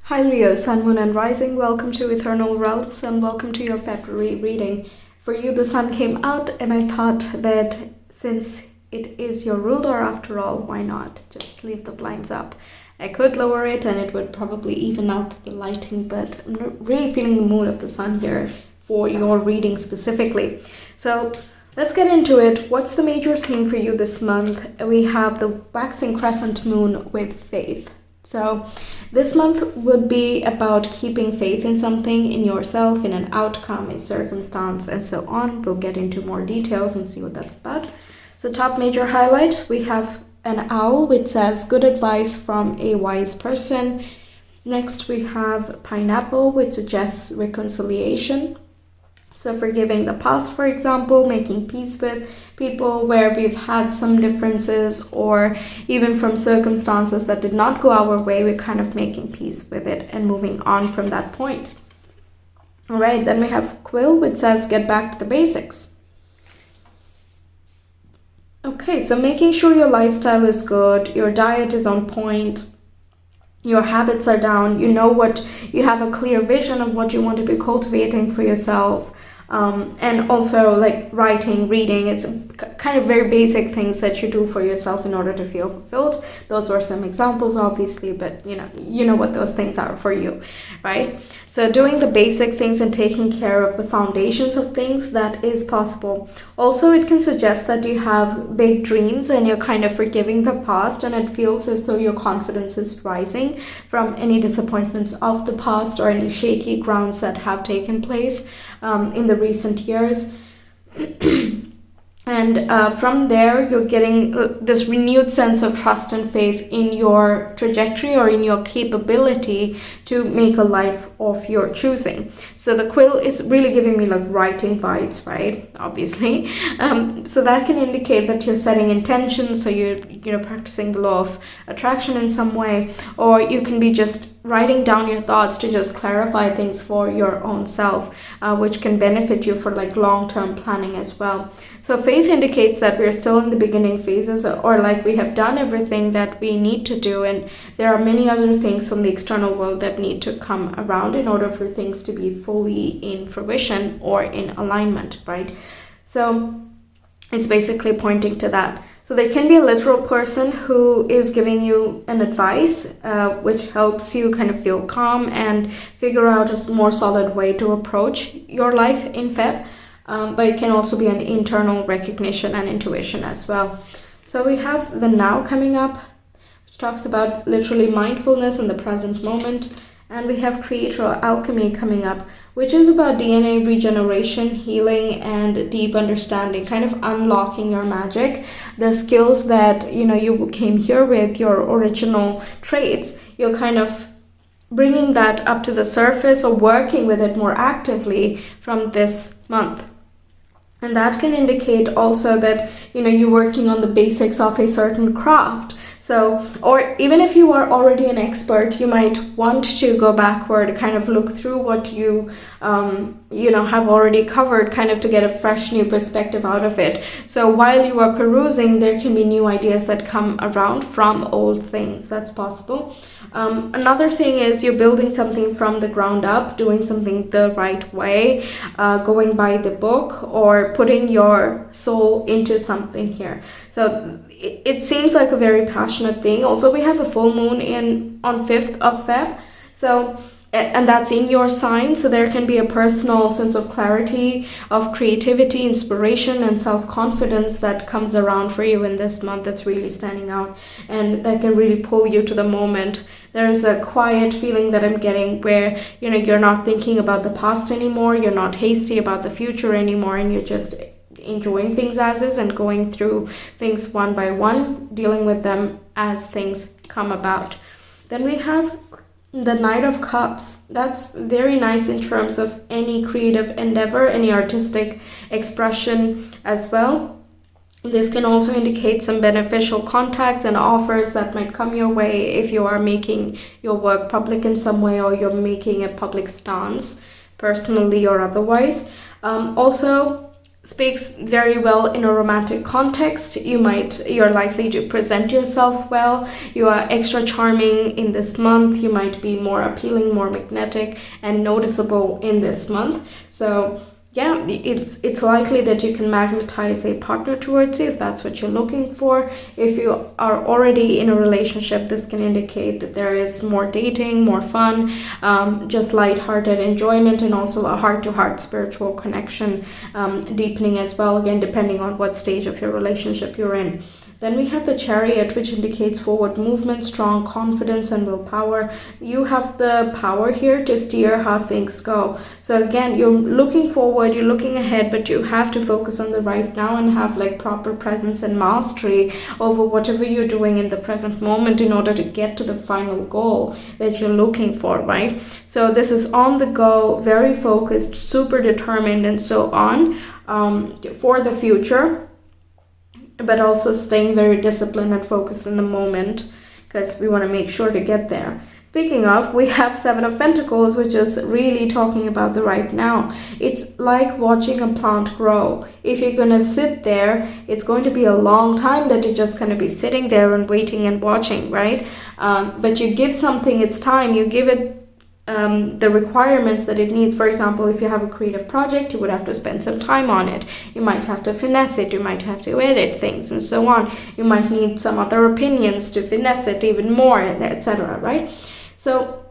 Hi Leo, Sun, Moon and Rising, welcome to Ethernal Realms and welcome to your February reading. For you the sun came out and I thought that since it is your ruler after all, why not just leave the blinds up? I could lower it and it would probably even out the lighting, but I'm not really feeling the mood of the sun here for your reading specifically. So let's get into it. What's the major theme for you this month? We have the waxing crescent moon with faith. So this month would be about keeping faith in something, in yourself, in an outcome, a circumstance, and so on. We'll get into more details and see what that's about. So top major highlight, we have an owl which says good advice from a wise person. Next we have pineapple which suggests reconciliation. So forgiving the past, for example, making peace with people where we've had some differences or even from circumstances that did not go our way, we're kind of making peace with it and moving on from that point. All right, then we have quill, which says get back to the basics. Okay, so making sure your lifestyle is good, your diet is on point, your habits are down, you know what, you have a clear vision of what you want to be cultivating for yourself. And also like writing, reading, it's kind of very basic things that you do for yourself in order to feel fulfilled. Those were some examples obviously, but you know what those things are for you, right? So doing the basic things and taking care of the foundations of things, that is possible. Also, it can suggest that you have big dreams and you're kind of forgiving the past and it feels as though your confidence is rising from any disappointments of the past or any shaky grounds that have taken place in the recent years. And from there, you're getting this renewed sense of trust and faith in your trajectory or in your capability to make a life of your choosing. So the quill is really giving me like writing vibes, right? Obviously. So that can indicate that you're setting intentions, so you're practicing the law of attraction in some way, or you can be just writing down your thoughts to just clarify things for your own self, which can benefit you for like long-term planning as well. So faith indicates that we're still in the beginning phases, or like we have done everything that we need to do, and there are many other things from the external world that need to come around in order for things to be fully in fruition or in alignment, right? So it's basically pointing to that. So there can be a literal person who is giving you an advice, which helps you kind of feel calm and figure out a more solid way to approach your life in Feb. But it can also be an internal recognition and intuition as well. So we have the now coming up, which talks about literally mindfulness in the present moment. And we have creator alchemy coming up, which is about DNA regeneration, healing, and deep understanding, kind of unlocking your magic, the skills that you came here with, your original traits. You're kind of bringing that up to the surface or working with it more actively from this month. And that can indicate also that you're working on the basics of a certain craft. So, or even if you are already an expert, you might want to go backward, kind of look through what you have already covered, kind of to get a fresh new perspective out of it. So while you are perusing, there can be new ideas that come around from old things. That's possible. Another thing is you're building something from the ground up, doing something the right way, going by the book, or putting your soul into something here. So it seems like a very passionate thing. Also, we have a full moon on 5th of Feb. So, and that's in your sign. So there can be a personal sense of clarity, of creativity, inspiration, and self-confidence that comes around for you in this month that's really standing out. And that can really pull you to the moment. There's a quiet feeling that I'm getting where, you're not thinking about the past anymore. You're not hasty about the future anymore. And you're just enjoying things as is and going through things one by one, dealing with them as things come about. Then we have the Knight of Cups. That's very nice in terms of any creative endeavor, any artistic expression as well. This can also indicate some beneficial contacts and offers that might come your way if you are making your work public in some way, or you're making a public stance, personally or otherwise. Also, speaks very well in a romantic context. You're likely to present yourself well. You are extra charming in this month. You might be more appealing, more magnetic, and noticeable in this month. So yeah, it's likely that you can magnetize a partner towards you if that's what you're looking for. If you are already in a relationship, this can indicate that there is more dating, more fun, just lighthearted enjoyment, and also a heart-to-heart spiritual connection deepening as well, again, depending on what stage of your relationship you're in. Then we have the Chariot, which indicates forward movement, strong confidence, and willpower. You have the power here to steer how things go. So again, you're looking forward, you're looking ahead, but you have to focus on the right now and have like proper presence and mastery over whatever you're doing in the present moment in order to get to the final goal that you're looking for, right? So this is on the go, very focused, super determined, and so on, for the future, but also staying very disciplined and focused in the moment, because we want to make sure to get there. Speaking of, we have Seven of Pentacles, which is really talking about the right now. It's like watching a plant grow. If you're going to sit there, it's going to be a long time that you're just going to be sitting there and waiting and watching, right? But you give something its time, you give it the requirements that it needs. For example, if you have a creative project, you would have to spend some time on it. You might have to finesse it, you might have to edit things, and so on. You might need some other opinions to finesse it even more, etc., right? So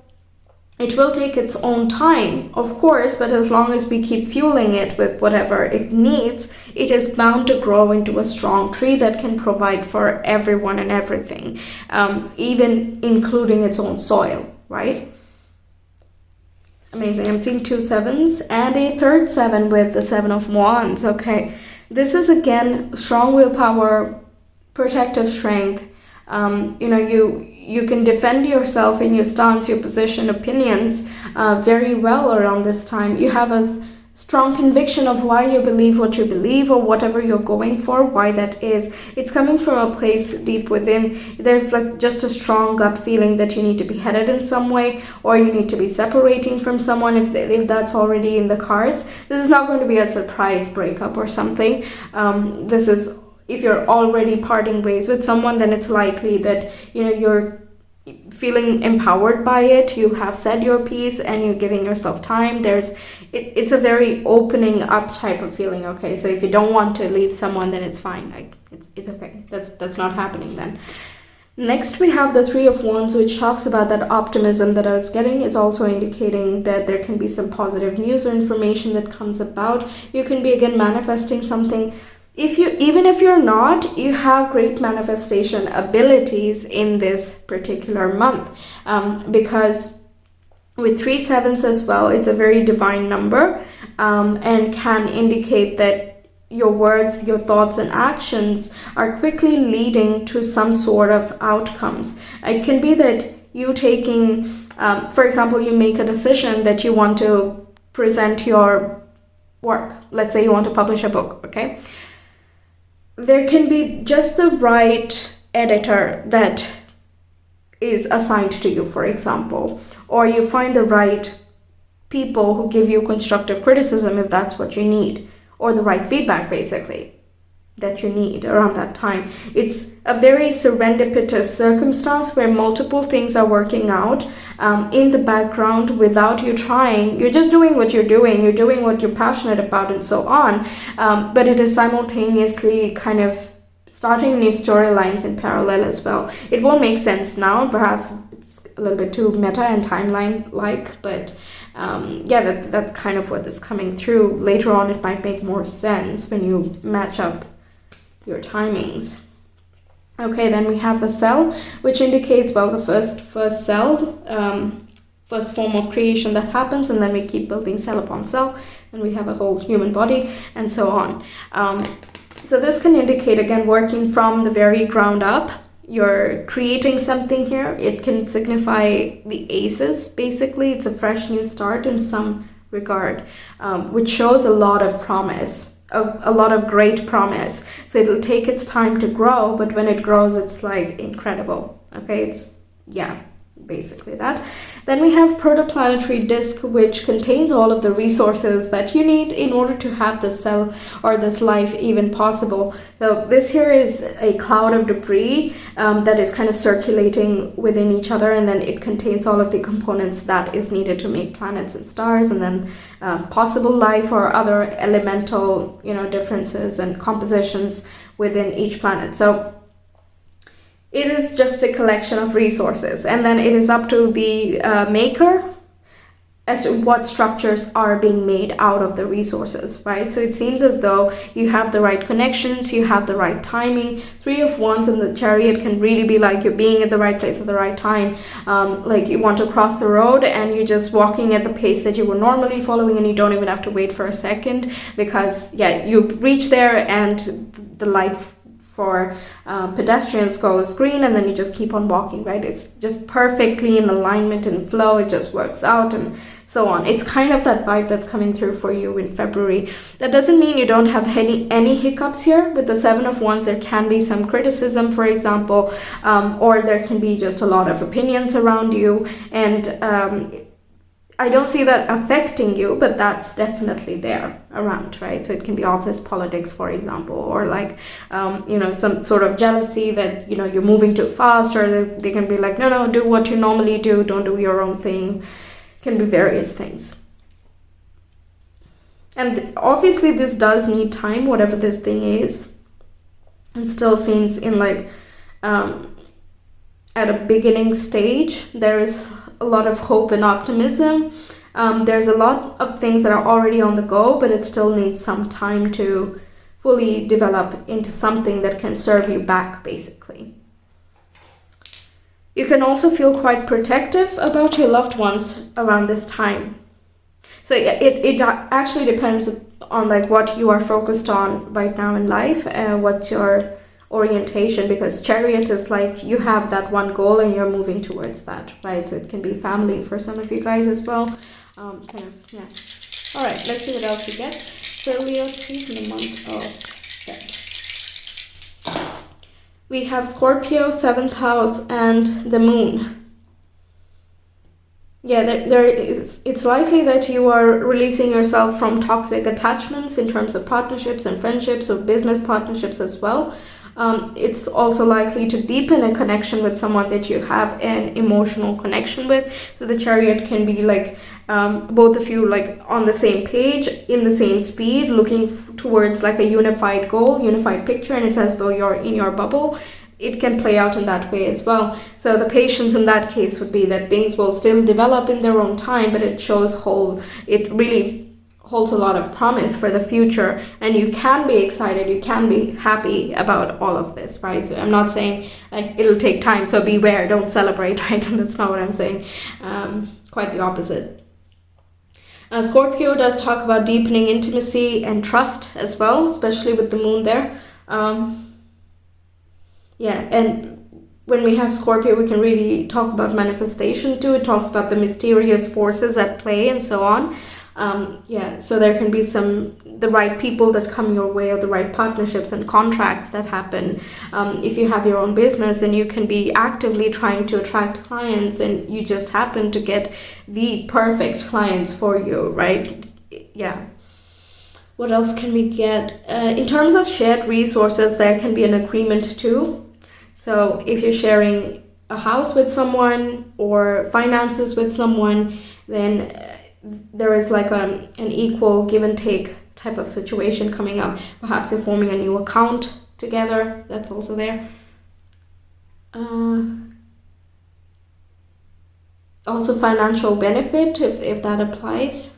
it will take its own time, of course, but as long as we keep fueling it with whatever it needs, it is bound to grow into a strong tree that can provide for everyone and everything, even including its own soil, right? Amazing. I'm seeing 2 sevens and a third 7 with the 7 of Wands. Okay, this is again strong willpower, protective strength. You can defend yourself in your stance, your position, opinions very well around this time. You have a strong conviction of why you believe what you believe, or whatever you're going for, why that is. It's coming from a place deep within. There's like just a strong gut feeling that you need to be headed in some way, or you need to be separating from someone if that's already in the cards. This is not going to be a surprise breakup or something. This is, if you're already parting ways with someone, then it's likely that you're feeling empowered by it. You have said your piece and you're giving yourself time. It's a very opening up type of feeling. Okay, so if you don't want to leave someone, then it's fine. Like it's okay. That's not happening then. Next, we have the 3 of Wands, which talks about that optimism that I was getting. It's also indicating that there can be some positive news or information that comes about. You can be again manifesting something. Even if you're not, you have great manifestation abilities in this particular month, because with 3 sevens as well, it's a very divine number, and can indicate that your words, your thoughts and actions are quickly leading to some sort of outcomes. It can be that you taking, for example, you make a decision that you want to present your work. Let's say you want to publish a book, okay? There can be just the right editor that is assigned to you, for example, or you find the right people who give you constructive criticism if that's what you need, or the right feedback basically that you need around that time. It's a very serendipitous circumstance where multiple things are working out in the background without you trying. You're just doing what you're doing what you're passionate about, and so on, but it is simultaneously kind of starting new storylines in parallel as well. It won't make sense now, perhaps it's a little bit too meta and timeline like, but that's kind of what is coming through. Later on it might make more sense when you match up your timings. Okay, then we have the cell, which indicates, well, the first cell, first form of creation that happens, and then we keep building cell upon cell, and we have a whole human body, and so on. So this can indicate, again, working from the very ground up. You're creating something here. It can signify the aces, basically. It's a fresh new start in some regard, which shows a lot of promise. A lot of great promise. So it'll take its time to grow, but when it grows, it's like incredible. Okay, basically that. Then we have protoplanetary disk, which contains all of the resources that you need in order to have this cell or this life even possible. So this here is a cloud of debris that is kind of circulating within each other, and then it contains all of the components that is needed to make planets and stars, and then possible life or other elemental, differences and compositions within each planet. So it is just a collection of resources, and then it is up to the maker as to what structures are being made out of the resources, right? So it seems as though you have the right connections, you have the right timing. 3 of Wands in the Chariot can really be like you're being at the right place at the right time. Like you want to cross the road and you're just walking at the pace that you were normally following, and you don't even have to wait for a second, because you reach there and the light for pedestrians goes green, and then you just keep on walking, right? It's just perfectly in alignment and flow. It just works out and so on. It's kind of that vibe that's coming through for you in February. That doesn't mean you don't have any hiccups here. With the 7 of Wands, there can be some criticism, for example, or there can be just a lot of opinions around you, and I don't see that affecting you, but that's definitely there around, right? So it can be office politics, for example, or like, some sort of jealousy that, you're moving too fast, or they can be like, no, do what you normally do, don't do your own thing. It can be various things. And obviously this does need time, whatever this thing is. It still seems in like, at a beginning stage. There is a lot of hope and optimism. There's a lot of things that are already on the go, but it still needs some time to fully develop into something that can serve you back, basically. You can also feel quite protective about your loved ones around this time. So it actually depends on like what you are focused on right now in life, what's your orientation, because Chariot is like you have that one goal and you're moving towards that, right? So it can be family for some of you guys as well. All right, let's see what else we get for Leo's please in the month of Feb. We have Scorpio, 7th house, and the moon. It's likely that you are releasing yourself from toxic attachments in terms of partnerships and friendships, or business partnerships as well. It's also likely to deepen a connection with someone that you have an emotional connection with. So the Chariot can be like both of you like on the same page, in the same speed, looking towards like a unified goal, unified picture, and it's as though you're in your bubble. It can play out in that way as well. So the patience in that case would be that things will still develop in their own time, but it really holds a lot of promise for the future, and you can be excited, you can be happy about all of this, right? So I'm not saying like it'll take time, so beware, don't celebrate, right? That's not what I'm saying. Quite the opposite. Scorpio does talk about deepening intimacy and trust as well, especially with the moon there. And when we have Scorpio, we can really talk about manifestation too. It talks about the mysterious forces at play and so on. So there can be the right people that come your way, or the right partnerships and contracts that happen. If you have your own business, then you can be actively trying to attract clients, and you just happen to get the perfect clients for you, right? Yeah. What else can we get? In terms of shared resources, there can be an agreement too. So if you're sharing a house with someone or finances with someone, then there is like an equal give and take type of situation coming up. Perhaps you're forming a new account together. That's also there. Also financial benefit, if that applies.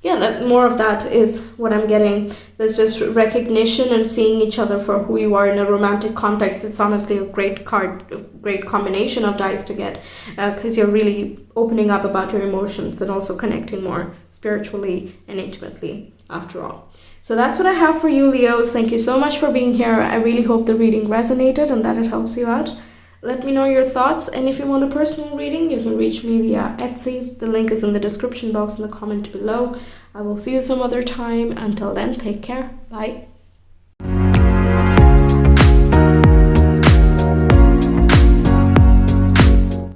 More of that is what I'm getting. There's just recognition and seeing each other for who you are in a romantic context. It's honestly a great card, a great combination of dice to get, because you're really opening up about your emotions and also connecting more spiritually and intimately after all. So that's what I have for you, Leos. Thank you so much for being here. I really hope the reading resonated and that it helps you out. Let me know your thoughts, and if you want a personal reading, you can reach me via Etsy. The link is in the description box in the comment below. I will see you some other time. Until then, take care. Bye.